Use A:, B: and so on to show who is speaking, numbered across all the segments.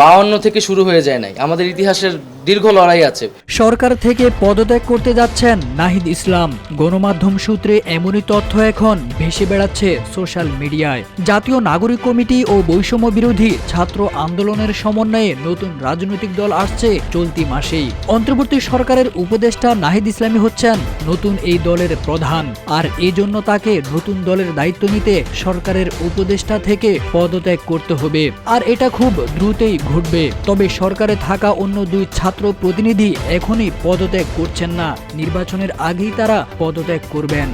A: 52 থেকে শুরু হয়ে যায় নাই, আমাদের ইতিহাসের দীর্ঘ লড়াই আছে।
B: সরকার থেকে পদত্যাগ করতে যাচ্ছেন নাহিদ ইসলাম। গণমাধ্যম সূত্রে এমনই তথ্য এখন ভেসে বেড়াচ্ছে সোশ্যাল মিডিয়ায়। জাতীয় নাগরিক কমিটি ও বৈষম্য বিরোধী ছাত্র আন্দোলনের সমন্বয়ে নতুন রাজনৈতিক দল আসছে চলতি মাসেই। অন্তর্বর্তী সরকারের উপদেষ্টা নাহিদ ইসলামই হচ্ছেন নতুন এই দলের প্রধান, আর এজন্য তাকে নতুন দলের দায়িত্ব নিতে সরকারের উপদেষ্টা থেকে পদত্যাগ করতে হবে, আর এটা খুব দ্রুতই ঘটবে। তবে সরকারে থাকা অন্য দুই ছাত্র প্রতিনিধি এখনই পদত্যাগ করছেন না, নির্বাচনের আগেই তারা পদত্যাগ করবেন।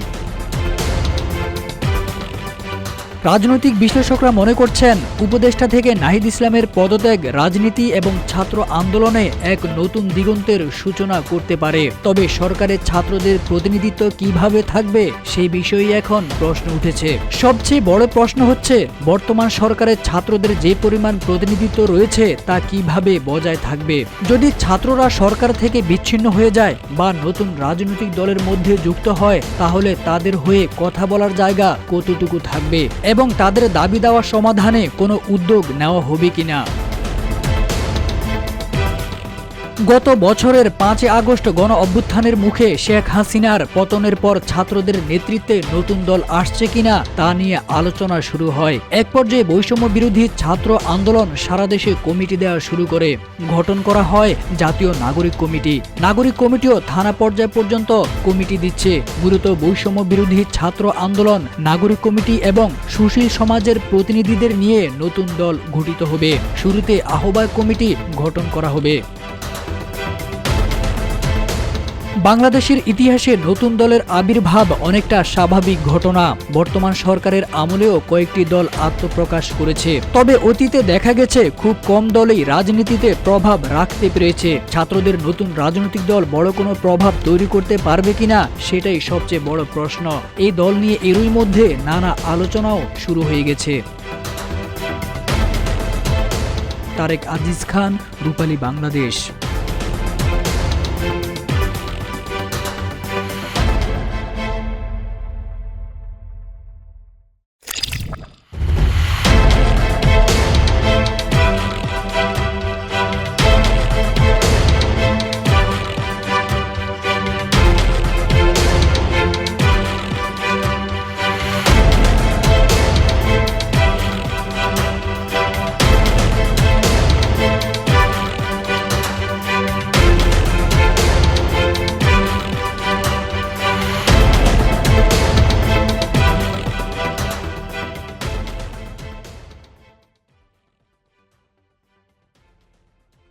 B: রাজনৈতিক বিশ্লেষকরা মনে করছেন, উপদেষ্টা থেকে নাহিদ ইসলামের পদত্যাগ রাজনীতি এবং ছাত্র আন্দোলনে এক নতুন দিগন্তের সূচনা করতে পারে। তবে সরকারের ছাত্রদের প্রতিনিধিত্ব কিভাবে থাকবে সেই বিষয়ে এখন প্রশ্ন উঠেছে। সবচেয়ে বড় প্রশ্ন হচ্ছে, বর্তমান সরকারের ছাত্রদের যে পরিমাণ প্রতিনিধিত্ব রয়েছে তা কিভাবে বজায় থাকবে। যদি ছাত্ররা সরকার থেকে বিচ্ছিন্ন হয়ে যায় বা নতুন রাজনৈতিক দলের মধ্যে যুক্ত হয়, তাহলে তাদের হয়ে কথা বলার জায়গা কতটুকু থাকবে এবং তাদের দাবি দেওয়া সমাধানে কোনো উদ্যোগ নেওয়া হবে কিনা। গত বছরের 5 আগস্ট গণ অভ্যুত্থানের মুখে শেখ হাসিনার পতনের পর ছাত্রদের নেতৃত্বে নতুন দল আসছে কিনা তা নিয়ে আলোচনা শুরু হয়। এক পর্যায়ে বৈষম্য বিরোধী ছাত্র আন্দোলন সারা দেশে কমিটি দেওয়া শুরু করে। গঠন করা হয় জাতীয় নাগরিক কমিটি। নাগরিক কমিটিও থানা পর্যায় পর্যন্ত কমিটি দিচ্ছে। মূলত বৈষম্য বিরোধী ছাত্র আন্দোলন, নাগরিক কমিটি এবং সুশীল সমাজের প্রতিনিধিদের নিয়ে নতুন দল গঠিত হবে। শুরুতে আহ্বায়ক কমিটি গঠন করা হবে। বাংলাদেশের ইতিহাসে নতুন দলের আবির্ভাব অনেকটা স্বাভাবিক ঘটনা। বর্তমান সরকারের আমলেও কয়েকটি দল আত্মপ্রকাশ করেছে, তবে অতীতে দেখা গেছে খুব কম দলই রাজনীতিতে প্রভাব রাখতে পেরেছে। ছাত্রদের নতুন রাজনৈতিক দল বড় কোনো প্রভাব তৈরি করতে পারবে কিনা সেটাই সবচেয়ে বড় প্রশ্ন। এই দল নিয়ে এরই মধ্যে নানা আলোচনাও শুরু হয়ে গেছে। তারেক আজিজ খান, রূপালী বাংলাদেশ।